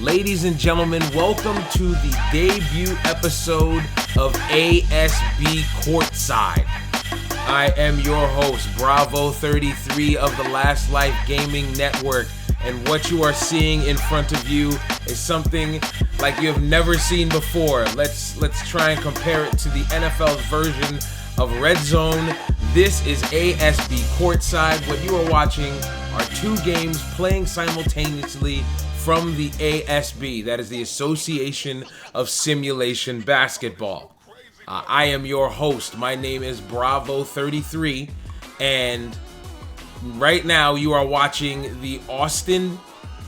Ladies and gentlemen, welcome to the debut episode of ASB Courtside. I am your host, Bravo33 of the Last Life Gaming Network, and what you are seeing in front of you is something like you have never seen before. Let's try and compare it to the NFL's version of Red Zone. This is ASB Courtside. What you are watching are two games playing simultaneously from the ASB, that is the Association of Simulation Basketball. I am your host. My name is Bravo33, and right now you are watching the Austin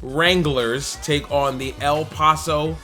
Wranglers take on the El Paso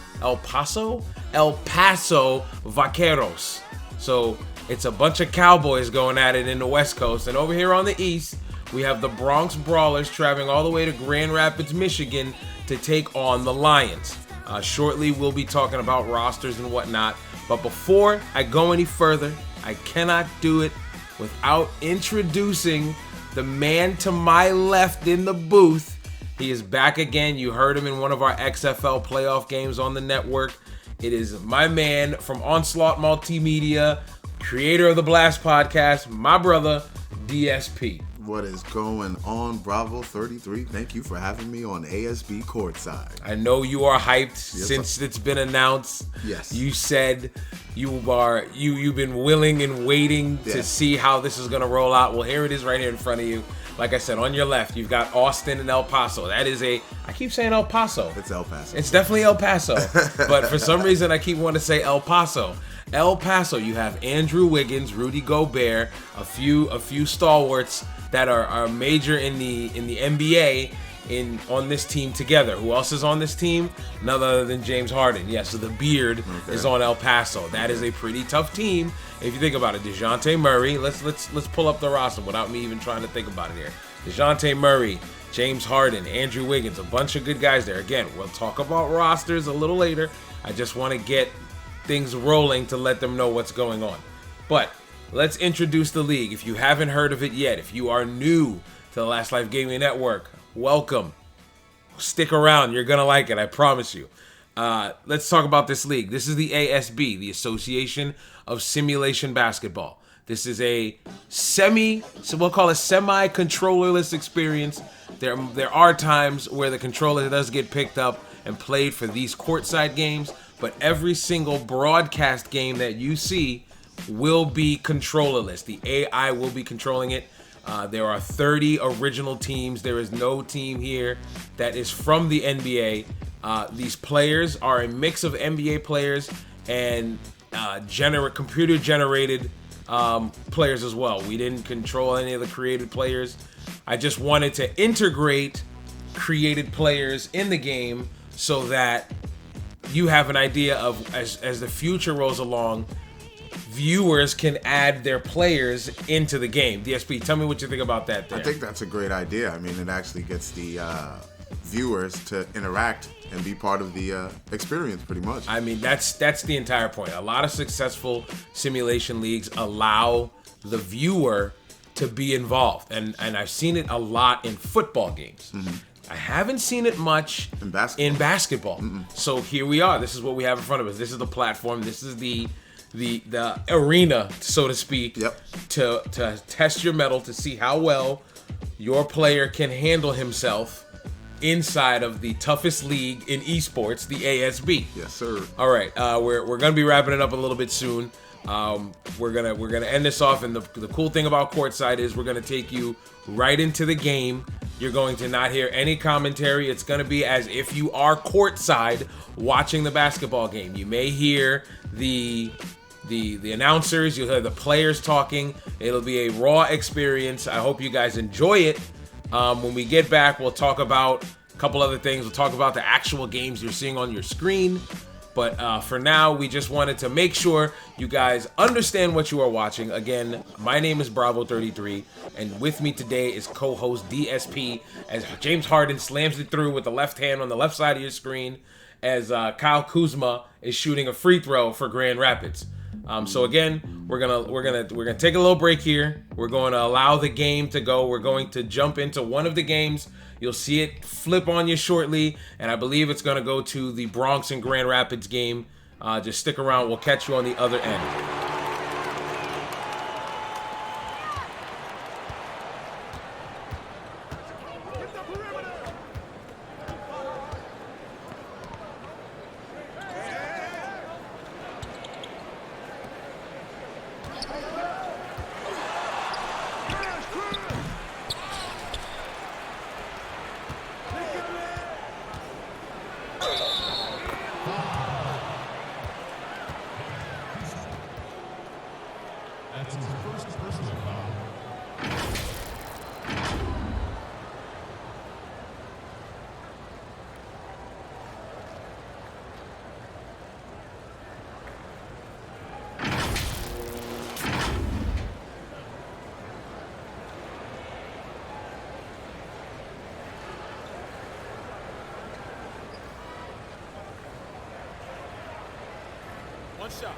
Vaqueros. So it's a bunch of Cowboys going at it in the West Coast, and over here on the East, we have the Bronx Brawlers traveling all the way to Grand Rapids, Michigan to take on the Lions. Shortly, we'll be talking about rosters and whatnot. But before I go any further, I cannot do it without introducing the man to my left in the booth. He is back again. You heard him in one of our XFL playoff games on the network. It is my man from Onslaught Multimedia, creator of the Blast Podcast, my brother, DSP. What is going on, Bravo 33? Thank you for having me on ASB Courtside. I know you are hyped since it's been announced. Yes. You said you've been willing and waiting to see how this is gonna roll out. Well, here it is right here in front of you. Like I said, on your left, you've got Austin and El Paso. That is I keep saying El Paso. It's El Paso. It's definitely El Paso. But for some reason, I keep wanting to say El Paso. El Paso, you have Andrew Wiggins, Rudy Gobert, a few stalwarts that are major in the NBA on this team together. Who else is on this team? None other than James Harden. Yeah, so the beard is on El Paso. That is a pretty tough team if you think about it. DeJounte Murray. Let's pull up the roster without me even trying to think about it here. DeJounte Murray, James Harden, Andrew Wiggins, a bunch of good guys there. Again, we'll talk about rosters a little later. I just want to get things rolling to let them know what's going on. But let's introduce the league. If you haven't heard of it yet, if you are new to the Last Life Gaming Network, welcome. Stick around. You're going to like it. I promise you. Let's talk about this league. This is the ASB, the Association of Simulation Basketball. This is we'll call it semi-controllerless experience. There are times where the controller does get picked up and played for these courtside games, but every single broadcast game that you see will be controllerless. The AI will be controlling it. There are 30 original teams. There is no team here that is from the NBA. These players are a mix of NBA players and computer-generated players as well. We didn't control any of the created players. I just wanted to integrate created players in the game so that you have an idea of, as the future rolls along, viewers can add their players into the game. DSP, tell me what you think about that there. I think that's a great idea. I mean, it actually gets the viewers to interact and be part of the experience pretty much. I mean, that's the entire point. A lot of successful simulation leagues allow the viewer to be involved. And I've seen it a lot in football games. Mm-hmm. I haven't seen it much in basketball. So here we are. This is what we have in front of us. This is the platform. This is the arena, so to speak, to test your mettle, to see how well your player can handle himself inside of the toughest league in esports, the ASB. Yes, sir. All right, we're gonna be wrapping it up a little bit soon. We're gonna end this off, and the cool thing about Courtside is we're gonna take you right into the game. You're going to not hear any commentary. It's going to be as if you are courtside watching the basketball game. You may hear the announcers, you'll hear the players talking. It'll be a raw experience. I hope you guys enjoy it. When we get back, we'll talk about a couple other things. We'll talk about the actual games you're seeing on your screen. But for now, we just wanted to make sure you guys understand what you are watching. Again, my name is Bravo33, and with me today is co-host DSP, as James Harden slams it through with the left hand on the left side of your screen, as Kyle Kuzma is shooting a free throw for Grand Rapids. So again, we're gonna take a little break here. We're going to allow the game to go. We're going to jump into one of the games. You'll see it flip on you shortly, and I believe it's going to go to the Bronx and Grand Rapids game. Just stick around. We'll catch you on the other end. One shot.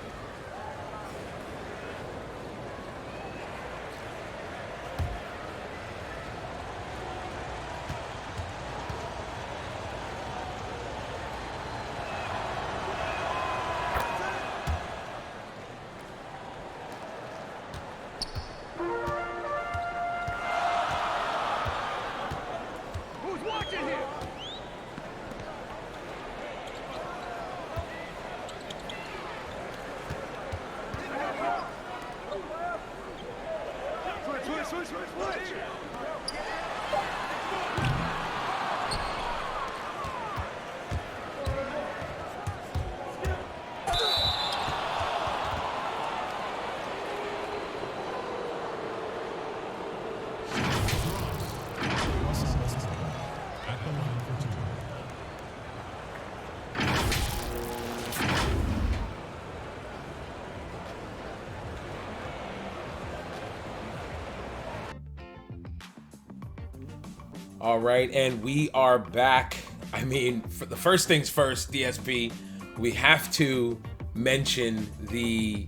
Who's watching here? Switch. All right, and we are back. I mean, for the first things first, DSP, we have to mention the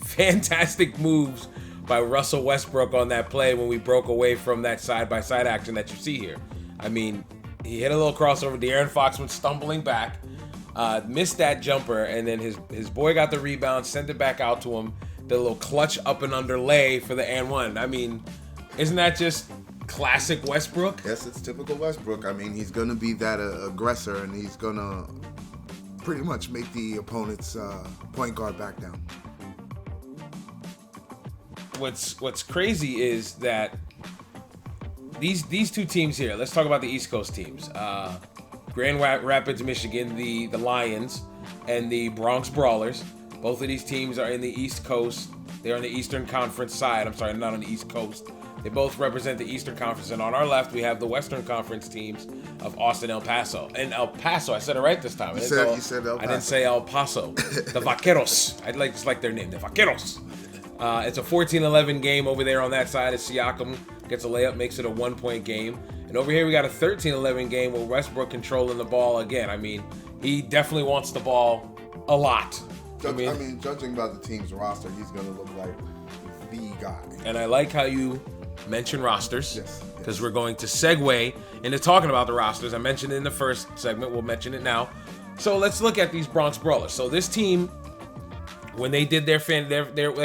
fantastic moves by Russell Westbrook on that play when we broke away from that side-by-side action that you see here. I mean, he hit a little crossover. De'Aaron Fox went stumbling back, missed that jumper, and then his boy got the rebound, sent it back out to him, did a little clutch up and under lay for the and one. I mean, isn't that just classic Westbrook? Yes, it's typical Westbrook. I mean, he's going to be that aggressor, and he's going to pretty much make the opponent's point guard back down. What's crazy is that these two teams here, let's talk about the East Coast teams. Grand Rapids, Michigan, the Lions, and the Bronx Brawlers. Both of these teams are in the East Coast. They're on the Eastern Conference side. I'm sorry, not on the East Coast. They both represent the Eastern Conference, and on our left, we have the Western Conference teams of Austin, El Paso. And El Paso, I said it right this time. You said El Paso. I didn't say El Paso. The Vaqueros. I just like their name, the Vaqueros. It's a 14-11 game over there on that side. As Siakam gets a layup, makes it a 1-point game. And over here, we got a 13-11 game with Westbrook controlling the ball again. I mean, he definitely wants the ball a lot. I mean, judging by the team's roster, he's going to look like the guy. And I like how you mention rosters, yes. Because we're going to segue into talking about the rosters. I mentioned it in the first segment. We'll mention it now. So let's look at these Bronx Brawlers. So this team, when they did we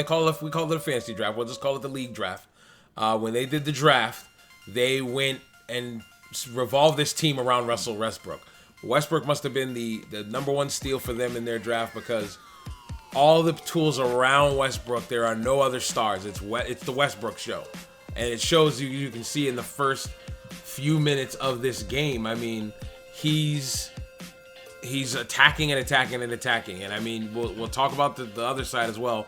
call it a fantasy draft. We'll just call it the league draft. When they did the draft, they went and revolved this team around Russell Westbrook. Westbrook must have been the number one steal for them in their draft because all the tools around Westbrook, there are no other stars. It's the Westbrook show. And it shows you can see in the first few minutes of this game. I mean, he's attacking and attacking and attacking. And I mean, we'll talk about the other side as well.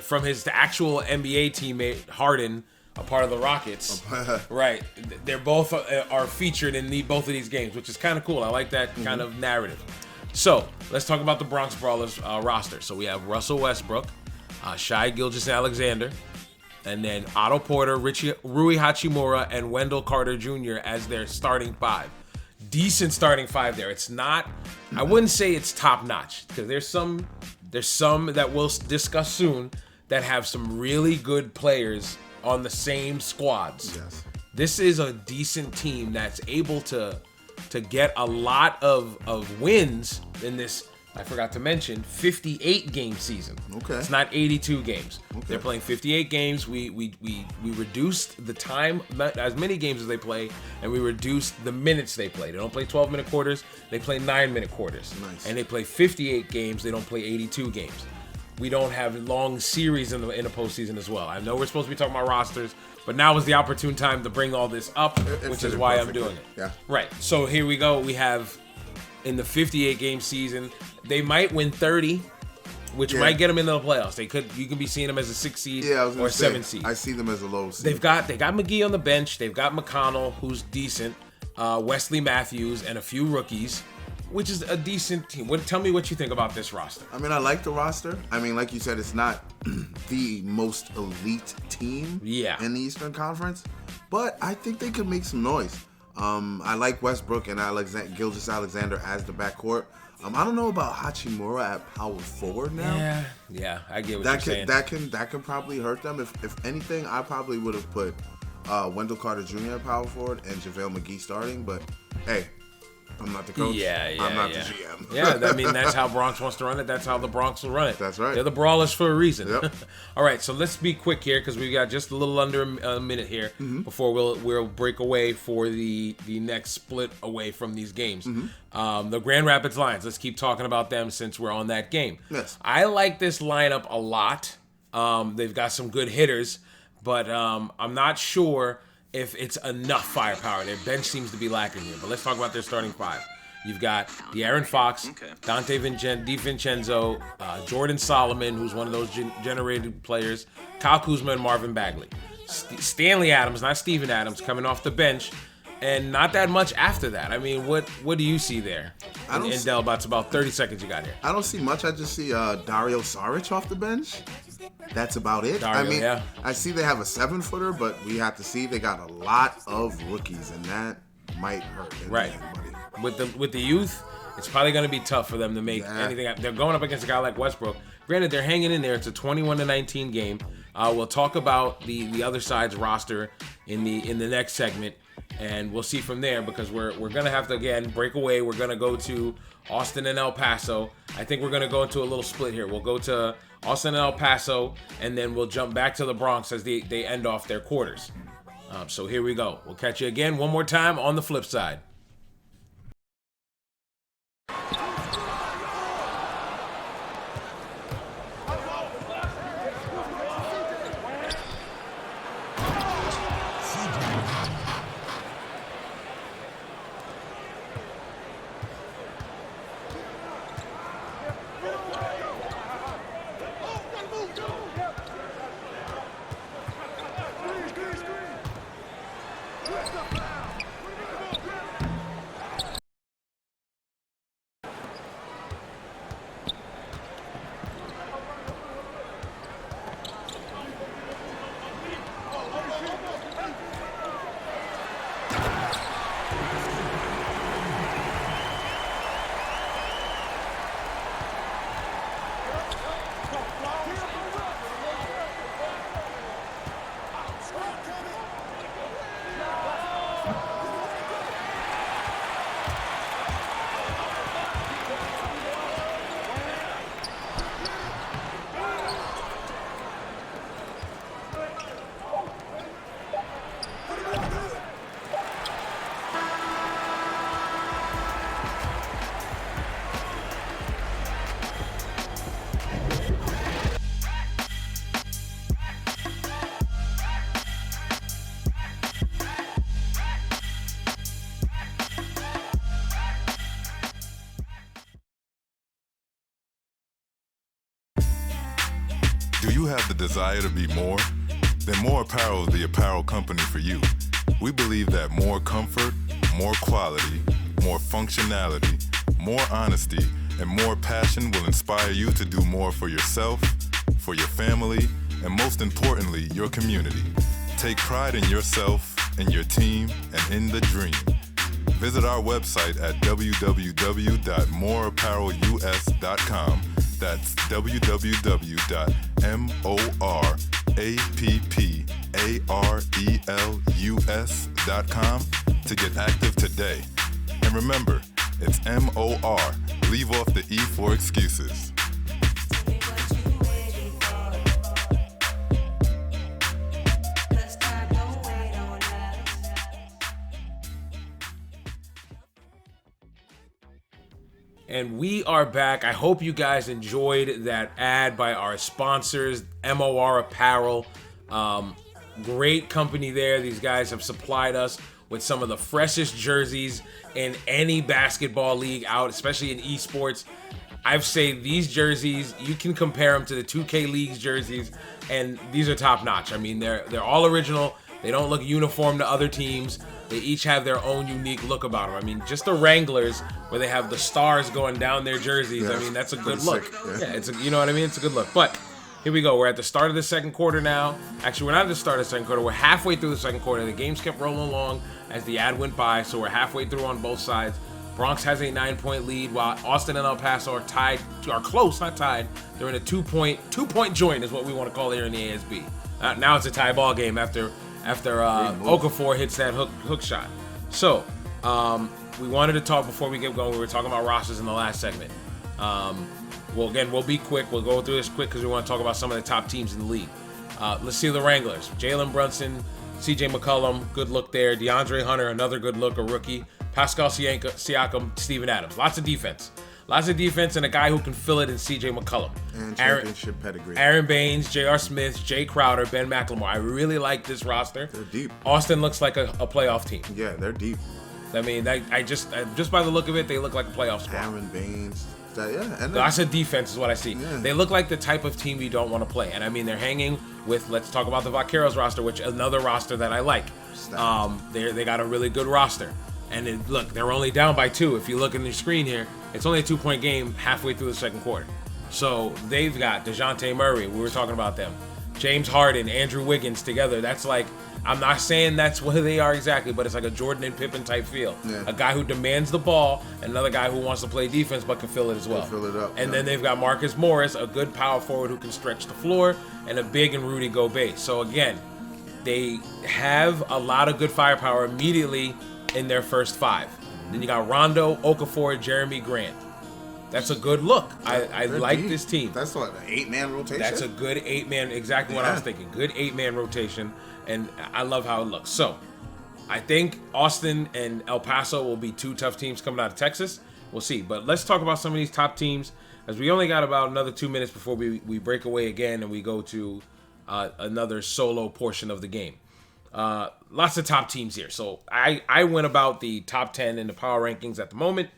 From his actual NBA teammate, Harden, a part of the Rockets. Right. They're both are featured in both of these games, which is kind of cool. I like that kind of narrative. So let's talk about the Bronx Brawlers roster. So we have Russell Westbrook, Shai Gilgeous-Alexander, and then Otto Porter, Rui Hachimura, and Wendell Carter Jr. as their starting five. Decent starting five there. It's not, I wouldn't say it's top notch because there's some There's some that we'll discuss soon that have some really good players on the same squads. Yes. This is a decent team that's able to get a lot of wins in this, I forgot to mention, 58 game season. Okay. It's not 82 games. Okay. They're playing 58 games. We reduced the time, as many games as they play, and we reduced the minutes they play. They don't play 12-minute quarters. They play 9-minute quarters. Nice. And they play 58 games. They don't play 82 games. We don't have long series in the postseason as well. I know we're supposed to be talking about rosters, but now is the opportune time to bring all this up, which is why I'm doing it. Yeah. Right. So here we go. We have in the 58 game season, they might win 30, which might get them into the playoffs. You could be seeing them as a 6 seed or 7 seed. I see them as a low seed. They got McGee on the bench. They've got McConnell, who's decent, Wesley Matthews, and a few rookies, which is a decent team. Tell me what you think about this roster. I mean, I like the roster. I mean, like you said, it's not the most elite team in the Eastern Conference, but I think they could make some noise. I like Westbrook and Gilgeous-Alexander as the backcourt. I don't know about Hachimura at power forward now. Yeah, I get what you're saying. That can probably hurt them. If anything, I probably would have put Wendell Carter Jr. at power forward and JaVale McGee starting. But hey, I'm not the coach. I'm not the GM. Yeah, I mean, that's how Bronx wants to run it. That's how the Bronx will run it. That's right. They're the Brawlers for a reason. Yep. All right, so let's be quick here because we got just a little under a minute here before we'll break away for the next split away from these games. The Grand Rapids Lions. Let's keep talking about them since we're on that game. Yes. I like this lineup a lot. They've got some good hitters, but I'm not sure if it's enough firepower. Their bench seems to be lacking here. But let's talk about their starting five. You've got De'Aaron Fox, Dante DiVincenzo, Jordan Solomon, who's one of those generated players, Kyle Kuzma, and Marvin Bagley. Stanley Adams, not Steven Adams, coming off the bench, and not that much after that. I mean, what do you see there? In Del, it's about 30 seconds you got here. I don't see much. I just see Dario Saric off the bench. That's about it. I see they have a 7-footer, but we have to see they got a lot of rookies, and that might hurt. Right. With the youth, it's probably going to be tough for them to make anything happen. They're going up against a guy like Westbrook. Granted, they're hanging in there. It's a 21-19 game. We'll talk about the other side's roster in the next segment, and we'll see from there because we're going to have to, again, break away. We're going to go to Austin and El Paso. I think we're going to go into a little split here. We'll go to Austin and El Paso, and then we'll jump back to the Bronx as they end off their quarters. So here we go. We'll catch you again one more time on the flip side. Do you have the desire to be more? Then More Apparel is the apparel company for you. We believe that more comfort, more quality, more functionality, more honesty, and more passion will inspire you to do more for yourself, for your family, and most importantly, your community. Take pride in yourself, in your team, and in the dream. Visit our website at www.moreapparelus.com That's www.morapparelus.com to get active today. And remember, it's MOR. Leave off the E for excuses. And we are back. I hope you guys enjoyed that ad by our sponsors, MOR Apparel. Great company there. These guys have supplied us with some of the freshest jerseys in any basketball league out, especially in esports. I've said these jerseys, you can compare them to the 2K League's jerseys, and these are top notch. I mean, they're all original. They don't look uniform to other teams. They each have their own unique look about them. I mean, just the Wranglers, where they have the stars going down their jerseys. I mean, that's a good look. Yeah, it's you know what I mean? It's a good look. But here we go. We're at the start of the second quarter now. Actually, we're not at the start of the second quarter. We're halfway through the second quarter. The games kept rolling along as the ad went by, so we're halfway through on both sides. Bronx has a 9-point lead, while Austin and El Paso are close, not tied. They're in a two-point joint, is what we want to call it here in the ASB. Now it's a tie ball game after Okafor hits that hook shot. So, we wanted to talk before we get going. We were talking about rosters in the last segment. We'll be quick. We'll go through this quick because we want to talk about some of the top teams in the league. Let's see the Wranglers. Jalen Brunson, CJ McCollum, good look there. DeAndre Hunter, another good look, a rookie. Pascal Siakam, Steven Adams. Lots of defense, and a guy who can fill it in CJ McCollum. And championship pedigree. Aaron Baines, J.R. Smith, Jay Crowder, Ben McLemore. I really like this roster. They're deep. Austin looks like a playoff team. Yeah, they're deep. I mean, just by the look of it, they look like a playoff squad. Aaron Baines. And that's a defense is what I see. Yeah. They look like the type of team you don't want to play. And I mean, they're hanging with, let's talk about the Vaqueros roster, which is another roster that I like. They got a really good roster. And look, they're only down by 2. If you look in the screen here, it's only a 2-point game halfway through the second quarter. So they've got DeJounte Murray. We were talking about them. James Harden, Andrew Wiggins together. That's like, I'm not saying that's what they are exactly, but it's like a Jordan and Pippen type feel. Yeah. A guy who demands the ball, and another guy who wants to play defense but can fill it as well. Fill it up. And then they've got Marcus Morris, a good power forward who can stretch the floor, and a big and Rudy Gobert. So again, they have a lot of good firepower immediately in their first 5. Then you got Rondo, Okafor, Jeremy Grant. That's a good look. I like deep. This team. That's what, an 8-man rotation? That's a good 8-man, exactly what I was thinking. Good 8-man rotation, and I love how it looks. So, I think Austin and El Paso will be 2 tough teams coming out of Texas. We'll see. But let's talk about some of these top teams, as we only got about another 2 minutes before we break away again and we go to another solo portion of the game. Lots of top teams here. So I went about the top 10 in the power rankings at the moment.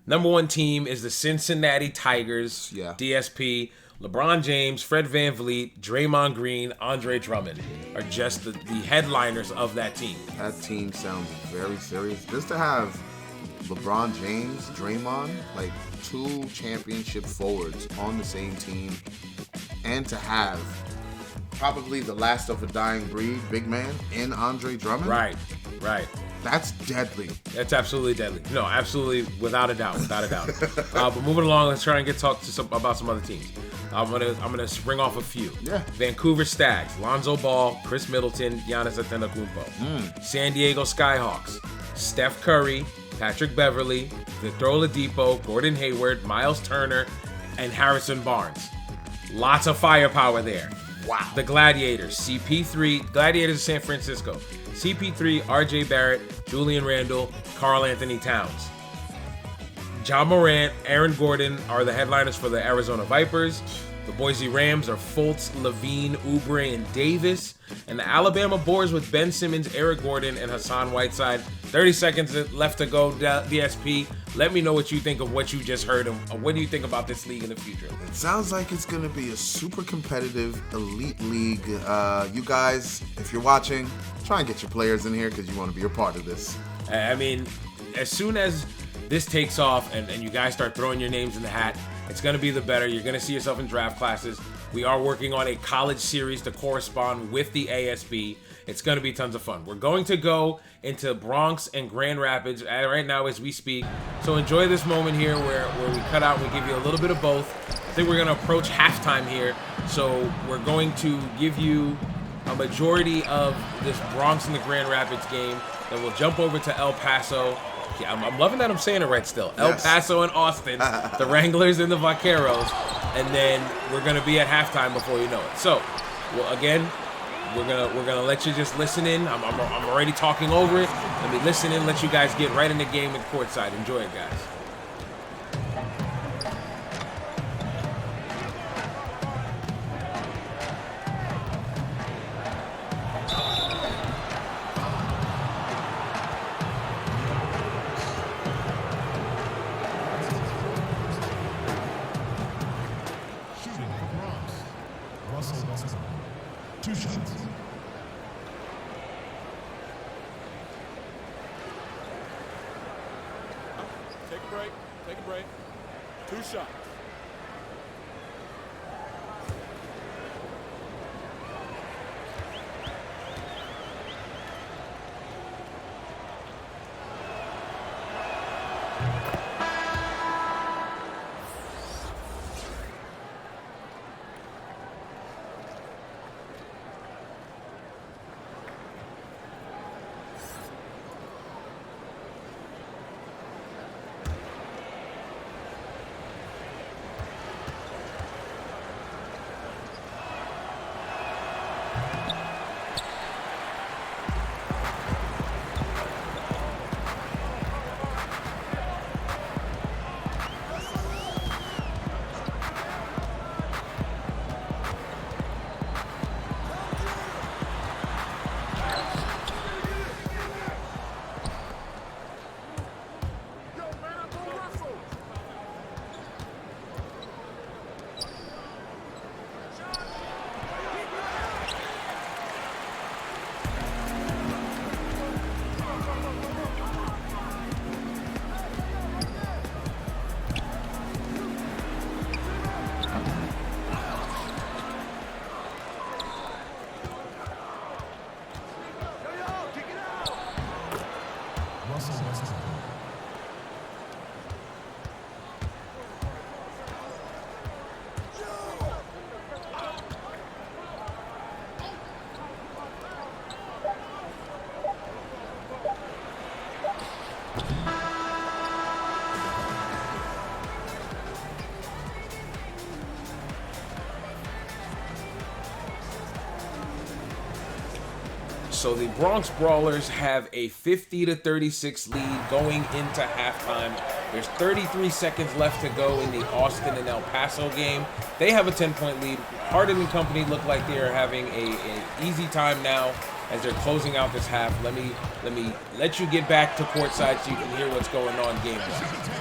Number 1 team is the Cincinnati Tigers, DSP. LeBron James, Fred VanVleet, Draymond Green, Andre Drummond are just the headliners of that team. That team sounds very serious. Just to have LeBron James, Draymond, like 2 championship forwards on the same team, and to have probably the last of a dying breed, big man, in Andre Drummond. Right. That's deadly. That's absolutely deadly. No, absolutely, without a doubt. But moving along, let's try and talk about some other teams. I'm gonna spring off a few. Yeah. Vancouver Stags, Lonzo Ball, Chris Middleton, Giannis Antetokounmpo. San Diego Skyhawks, Steph Curry, Patrick Beverly, Victor Oladipo, Gordon Hayward, Miles Turner, and Harrison Barnes. Lots of firepower there. Wow. The Gladiators, CP3, Gladiators of San Francisco. CP3, RJ Barrett, Julian Randle, Karl Anthony Towns. Ja Morant, Aaron Gordon are the headliners for the Arizona Vipers. The Boise Rams are Fultz, Levine, Oubre, and Davis. And the Alabama Boars with Ben Simmons, Eric Gordon, and Hassan Whiteside. 30 seconds left to go, DSP. Let me know what you think of what you just heard, and what do you think about this league in the future? It sounds like it's going to be a super competitive elite league. You guys, if you're watching, try and get your players in here because you want to be a part of this. I mean, as soon as this takes off and you guys start throwing your names in the hat, it's going to be the better. You're going to see yourself in draft classes. We are working on a college series to correspond with the ASB. It's going to be tons of fun. We're going to go into Bronx and Grand Rapids right now as we speak. So enjoy this moment here where we cut out and we give you a little bit of both. think we're going to approach halftime here. So we're going to give you a majority of this Bronx and the Grand Rapids game. Then we'll jump over to El Paso. Yeah, I'm loving that I'm saying it right still. El Paso and Austin, the Wranglers and the Vaqueros. And then we're going to be at halftime before you know it. So, well, again, we're gonna let you just listen in. I'm already talking over it. Let me listen in, let you guys get right in the game at Courtside. Enjoy it, guys. Two shots. Take a break. Take a break. 2 shots. So the Bronx Brawlers have a 50-36 lead going into halftime. There's 33 seconds left to go in the Austin and El Paso game. They have a 10-point lead. Hardin and company look like they are having an easy time now as they're closing out this half. Let me let you get back to courtside so you can hear what's going on game-wise.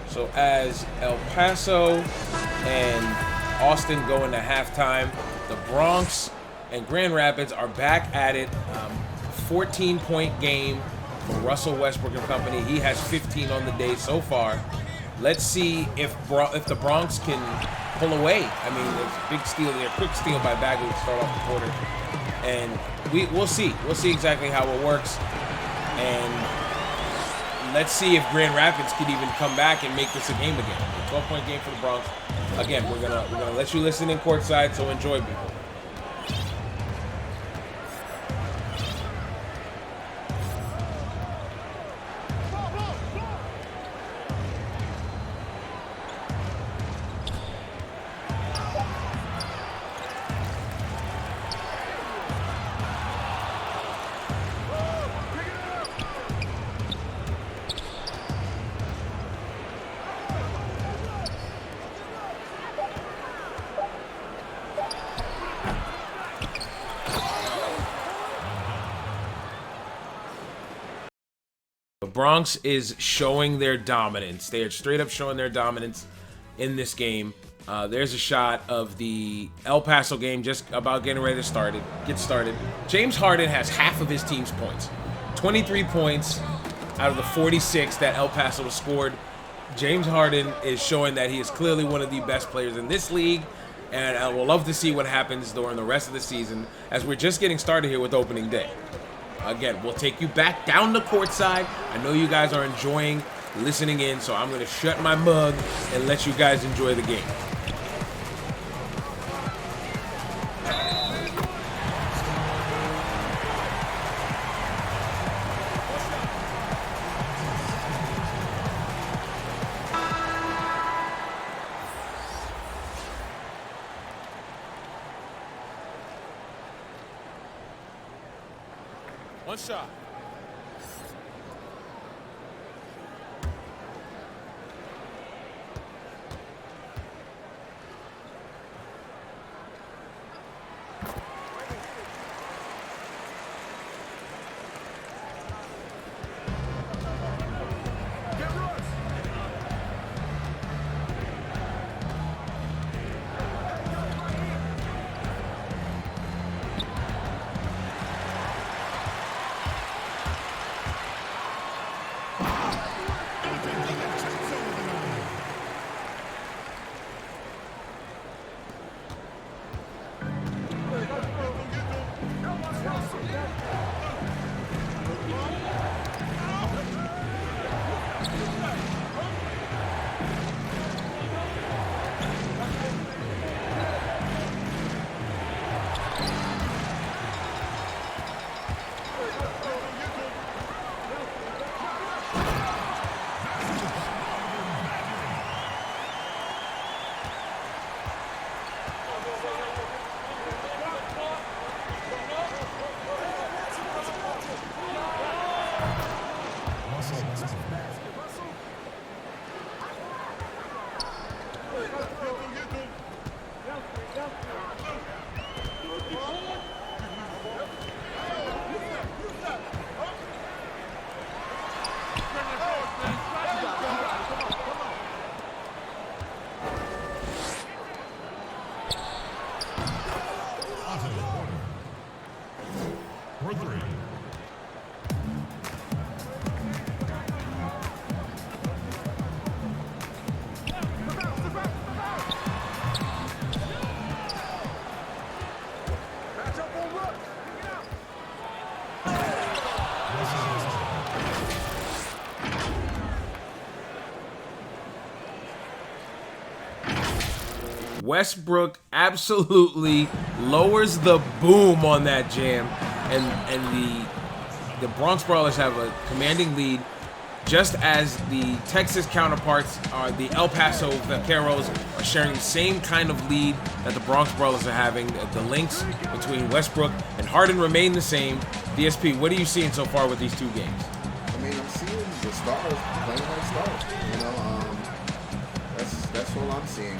So as El Paso and Austin go into halftime, the Bronx and Grand Rapids are back at it. 14-point game for Russell Westbrook and company. He has 15 on the day so far. Let's see if the Bronx can pull away. I mean, it's a big steal there, quick steal by Bagley to start off the quarter, and we'll see. We'll see exactly how it works, and let's see if Grand Rapids could even come back and make this a game again. A 12-point game for the Bronx. Again, we're gonna let you listen in courtside, so enjoy, people. Bronx is showing their dominance. They are straight up showing their dominance in this game. There's a shot of the El Paso game just about getting ready to get started. James Harden has half of his team's points. 23 points out of the 46 that El Paso has scored. James Harden is showing that he is clearly one of the best players in this league, and I will love to see what happens during the rest of the season as we're just getting started here with opening day. Again, we'll take you back down to courtside. I know you guys are enjoying listening in, so I'm going to shut my mug and let you guys enjoy the game. One shot. Westbrook absolutely lowers the boom on that jam, and the Bronx Brawlers have a commanding lead, just as the Texas counterparts are the El Paso Vaqueros are sharing the same kind of lead that the Bronx Brawlers are having. The links between Westbrook and Harden remain the same. DSP, what are you seeing so far with these two games? I mean, I'm seeing the stars playing like stars. You know, that's what I'm seeing.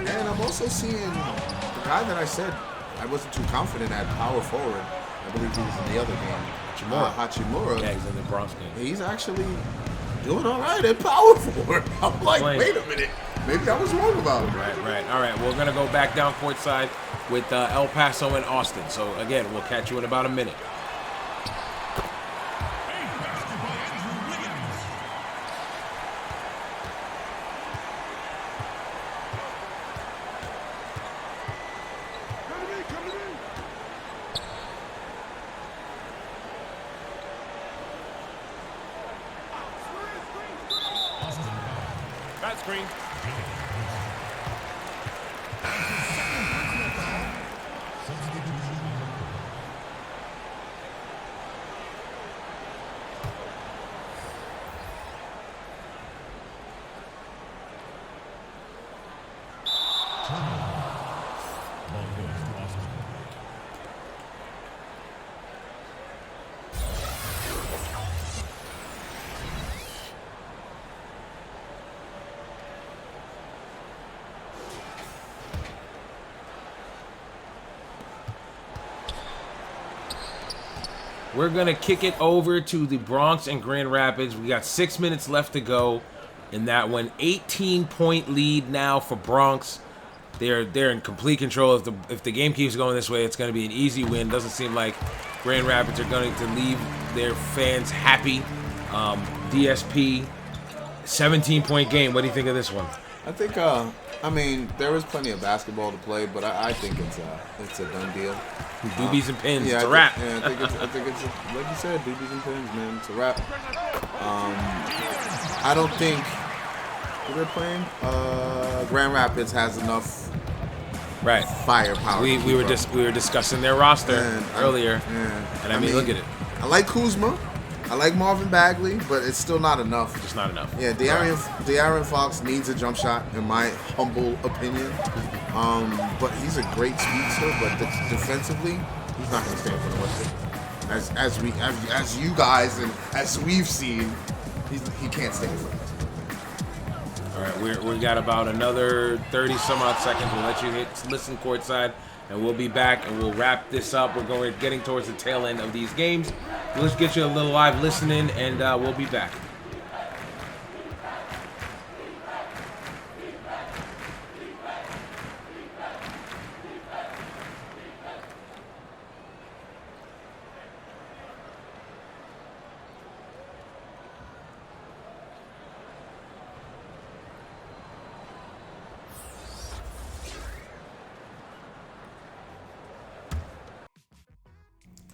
And I'm also seeing the guy that I said I wasn't too confident at, power forward. I believe he was in the other game. Hachimura. Yeah, he's in the Bronx game. He's actually doing all right at power forward. I'm like, wait a minute. Maybe I was wrong about him. Right. All right, we're going to go back down courtside with El Paso and Austin. So, again, we'll catch you in about a minute. Bad screen. we're going to kick it over to the Bronx and Grand Rapids. We got 6 minutes left to go in that one. 18-point lead now for Bronx. They're in complete control. If the game keeps going this way, it's going to be an easy win. Doesn't seem like Grand Rapids are going to leave their fans happy. DSP, 17-point game. What do you think of this one? I think, there is plenty of basketball to play, but I think it's a done deal. Doobies and pins. Yeah, it's a wrap. I think it's like you said, doobies and pins, man. It's a wrap. I don't think who they're playing. Grand Rapids has enough firepower. We were discussing their roster earlier, and I mean, look at it. I like Kuzma. I like Marvin Bagley, but it's still not enough. Just not enough. Yeah, De'Aaron Fox needs a jump shot, in my humble opinion. But he's a great speedster, but defensively, he's not going to stand for the West. As you guys and as we've seen, he can't stand for it. All right, we got about another 30 some odd seconds. We'll let you listen courtside, and we'll be back and we'll wrap this up. We're getting towards the tail end of these games. Let's get you a little live listening, and we'll be back.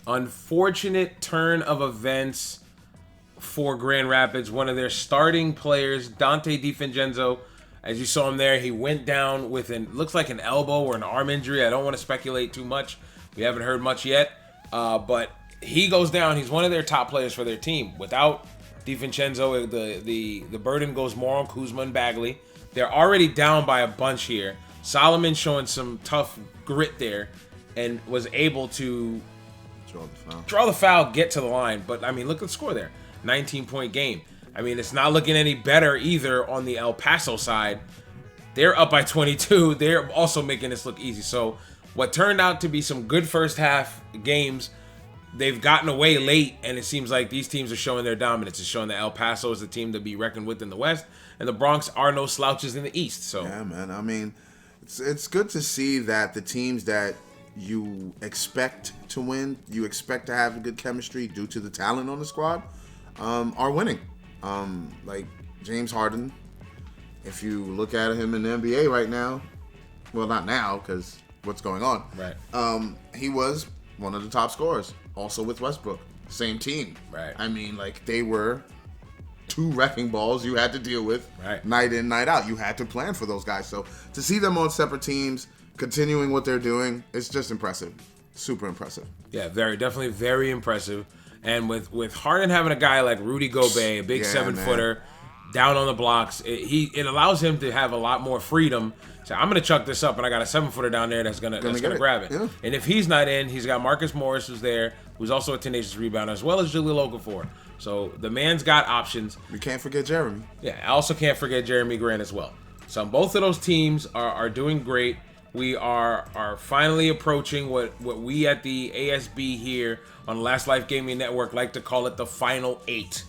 Unfortunate turn of events for Grand Rapids. One of their starting players, Dante DiFincenzo, as you saw him there, he went down with looks like an elbow or an arm injury. I don't want to speculate too much. We haven't heard much yet, but he goes down. He's one of their top players for their team. Without DiFincenzo, the burden goes more on Kuzma and Bagley. They're already down by a bunch here. Solomon showing some tough grit there and was able to draw the foul, get to the line. But, I mean, look at the score there. 19-point game. I mean, it's not looking any better either on the El Paso side. They're up by 22. They're also making this look easy. So, what turned out to be some good first half games, they've gotten away late, and it seems like these teams are showing their dominance. It's showing that El Paso is the team to be reckoned with in the West, and the Bronx are no slouches in the East. So, yeah, man. I mean, it's good to see that the teams that you expect to win, you expect to have a good chemistry due to the talent on the squad, are winning. Like James Harden, if you look at him in the NBA right now, well, not now because what's going on. Right. He was one of the top scorers, also with Westbrook, same team. Right. I mean, like they were two wrecking balls you had to deal with night in, night out. You had to plan for those guys. So to see them on separate teams, continuing what they're doing, it's just impressive. Super impressive. Yeah, definitely very impressive. And with Harden having a guy like Rudy Gobert, a big 7-footer, down on the blocks, it allows him to have a lot more freedom. So I'm gonna chuck this up, and I got a 7-footer down there that's gonna grab it. Yeah. And if he's not in, he's got Marcus Morris who's there, who's also a tenacious rebounder, as well as Jaleel Okafor. So the man's got options. You can't forget Jeremy. Yeah, I also can't forget Jeremy Grant as well. So both of those teams are doing great. We are finally approaching what we at the ASB here on Last Life Gaming Network like to call it the Final 8.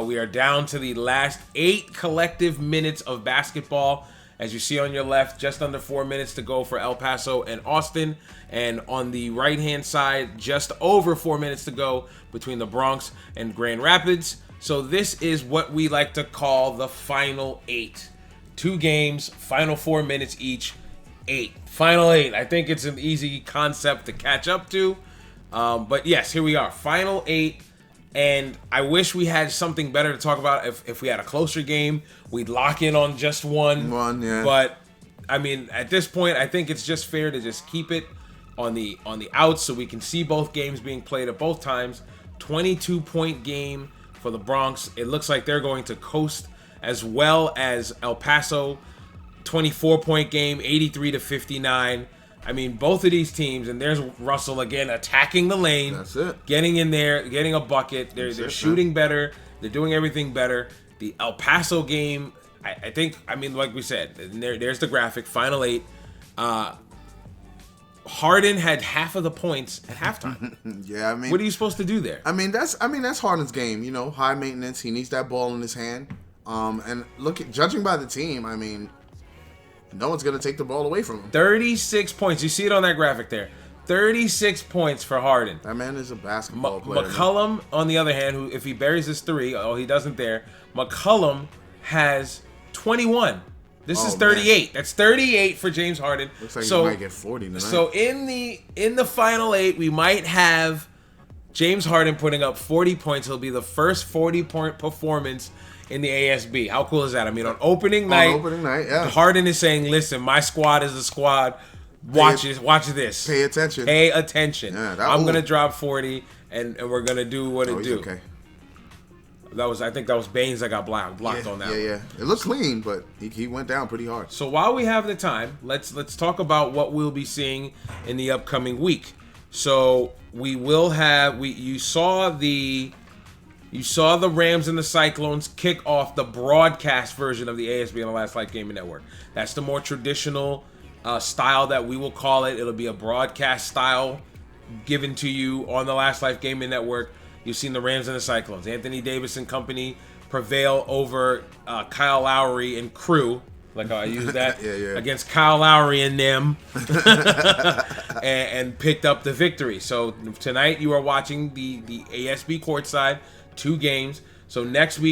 We are down to the last 8 collective minutes of basketball. As you see on your left, just under 4 minutes to go for El Paso and Austin. And on the right-hand side, just over 4 minutes to go between the Bronx and Grand Rapids. So this is what we like to call the Final 8. 2 games, final 4 minutes each. 8. Final 8. I think it's an easy concept to catch up to. But yes, here we are. Final 8. And I wish we had something better to talk about. If we had a closer game, we'd lock in on just one. Yeah. But, I mean, at this point, I think it's just fair to just keep it on the outs so we can see both games being played at both times. 22-point game for the Bronx. It looks like they're going to coast, as well as El Paso. 24-point game, 83-59. I mean, both of these teams, and there's Russell again attacking the lane. That's it. Getting in there, getting a bucket. They're shooting better. They're doing everything better. The El Paso game, I think, I mean, like we said, there's the graphic, Final 8. Harden had half of the points at halftime. Yeah, I mean, what are you supposed to do there? I mean, that's Harden's game. You know, high maintenance. He needs that ball in his hand. And judging by the team, I mean, no one's gonna take the ball away from him. 36 points. You see it on that graphic there. 36 points for Harden. That man is a basketball player. McCollum, on the other hand, who if he buries his 3, he doesn't there. McCollum has 21. This is 38. Man. That's 38 for James Harden. Looks like he might get 40 tonight. So in the final 8, we might have James Harden putting up 40 points. He'll be the first 40-point performance in the ASB. How cool is that? I mean, on opening night, yeah. Harden is saying, "Listen, my squad is the squad. Watch this. Pay attention. Pay attention. Yeah, I'm gonna drop 40, and we're gonna do what it do." Okay. I think that was Baines that got blocked on that. Yeah. It looked clean, but he went down pretty hard. So while we have the time, let's talk about what we'll be seeing in the upcoming week. So we will have you saw the Rams and the Cyclones kick off the broadcast version of the ASB on the Last Life Gaming Network. That's the more traditional style that we will call it. It'll be a broadcast style given to you on the Last Life Gaming Network. You've seen the Rams and the Cyclones. Anthony Davis and company prevail over Kyle Lowry and crew. Like how I use that against Kyle Lowry and them, and picked up the victory. So tonight you are watching the ASB Courtside, 2 games. So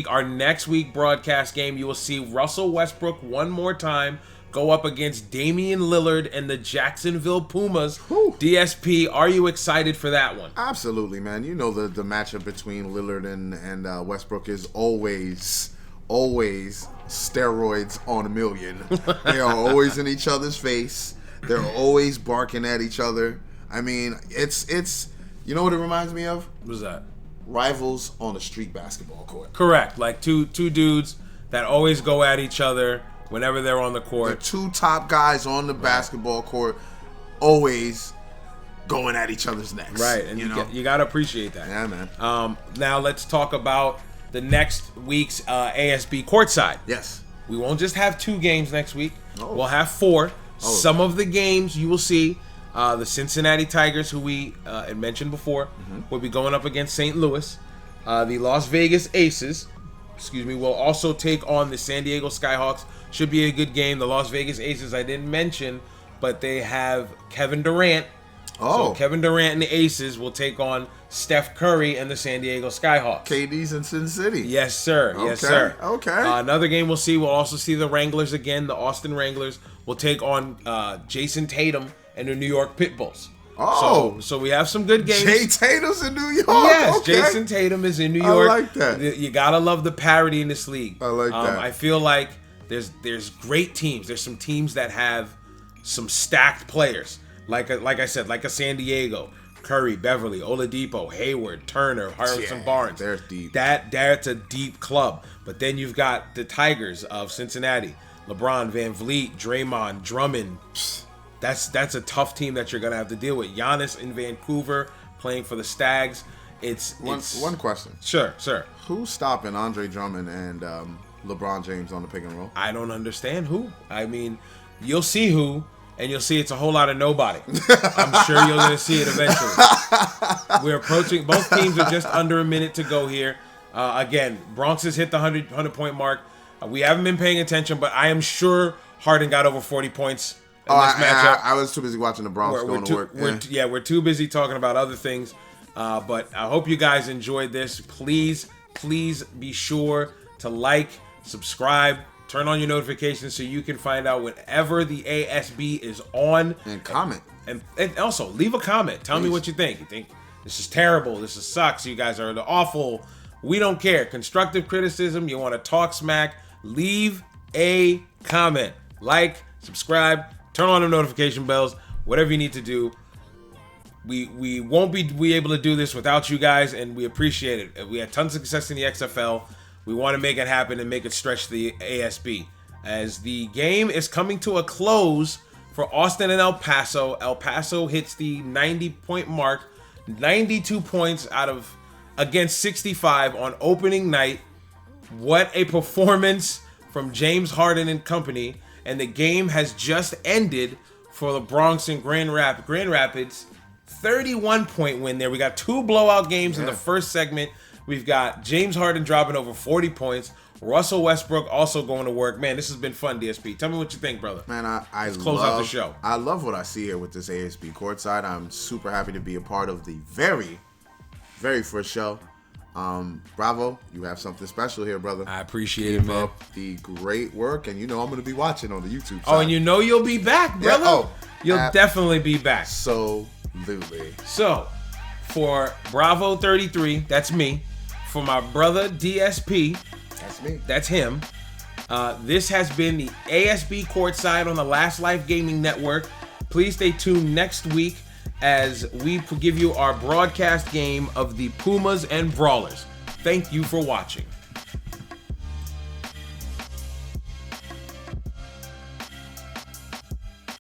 our next week broadcast game, you will see Russell Westbrook one more time go up against Damian Lillard and the Jacksonville Pumas. Whew. DSP, are you excited for that one? Absolutely, man. You know the matchup between Lillard and Westbrook is always steroids on a million. They are always in each other's face. They're always barking at each other. I mean, it's you know what it reminds me of? What's that? Rivals on a street basketball court. Correct. Like two dudes that always go at each other whenever they're on the court. The 2 top guys on the basketball court always going at each other's necks. Right, and you got to appreciate that. Yeah, man. Now let's talk about the next week's ASB Courtside. Yes. We won't just have 2 games next week. Oh. We'll have 4. Oh. Some of the games you will see, the Cincinnati Tigers, who we had mentioned before, will be going up against St. Louis. The Las Vegas Aces, will also take on the San Diego Skyhawks. Should be a good game. The Las Vegas Aces I didn't mention, but they have Kevin Durant. Oh. So Kevin Durant and the Aces will take on Steph Curry and the San Diego Skyhawks. KD's in Sin City. Yes, sir. Okay. Yes, sir. Okay. Another game we'll also see the Wranglers again. The Austin Wranglers will take on Jason Tatum and the New York Pitbulls. Oh. So we have some good games. Jay Tatum's in New York. Yes, okay. Jason Tatum is in New York. I like that. You gotta love the parity in this league. I like that. I feel like there's great teams. There's some teams that have some stacked players. Like I said, like a San Diego, Curry, Beverly, Oladipo, Hayward, Turner, Harrison Barnes. They're deep. That's a deep club. But then you've got the Tigers of Cincinnati, LeBron, Van Vliet, Draymond, Drummond. That's a tough team that you're gonna have to deal with. Giannis in Vancouver playing for the Stags. It's one question. Sure. Who's stopping Andre Drummond and LeBron James on the pick and roll? I don't understand who. I mean, you'll see who, and you'll see it's a whole lot of nobody. I'm sure you're going to see it eventually. We're approaching, both teams are just under a minute to go here. Again, Bronx has hit the 100-point mark. We haven't been paying attention, but I am sure Harden got over 40 points in this matchup. I was too busy watching the Bronx going to work. We're too busy talking about other things. But I hope you guys enjoyed this. Please be sure to like, subscribe, turn on your notifications so you can find out whenever the ASB is on. And comment. And also, leave a comment. Tell me what you think. You think this is terrible, this is sucks, you guys are awful. We don't care. Constructive criticism, you want to talk smack, leave a comment. Like, subscribe, turn on the notification bells, whatever you need to do. We won't be able to do this without you guys, and we appreciate it. We had tons of success in the XFL. We want to make it happen and make it stretch the ASB. As the game is coming to a close for Austin and El Paso. El Paso hits the 90-point mark, 92 points against 65 on opening night. What a performance from James Harden and company. And the game has just ended for the Bronx and Grand Rapids. 31-point win there. We got 2 blowout games in the first segment. We've got James Harden dropping over 40 points. Russell Westbrook also going to work. Man, this has been fun, DSP. Tell me what you think, brother. Man, Let's close out the show. I love what I see here with this ASB Courtside. I'm super happy to be a part of the very, very first show. Bravo, you have something special here, brother. I appreciate it, man. Keep up the great work, and I'm going to be watching on the YouTube side. Oh, and you'll be back, brother. Yeah, you'll definitely be back. Absolutely. So, for Bravo 33, that's me. For my brother DSP, that's me. That's him. This has been the ASB Courtside on the Last Life Gaming Network. Please stay tuned next week as we give you our broadcast game of the Pumas and Brawlers. Thank you for watching.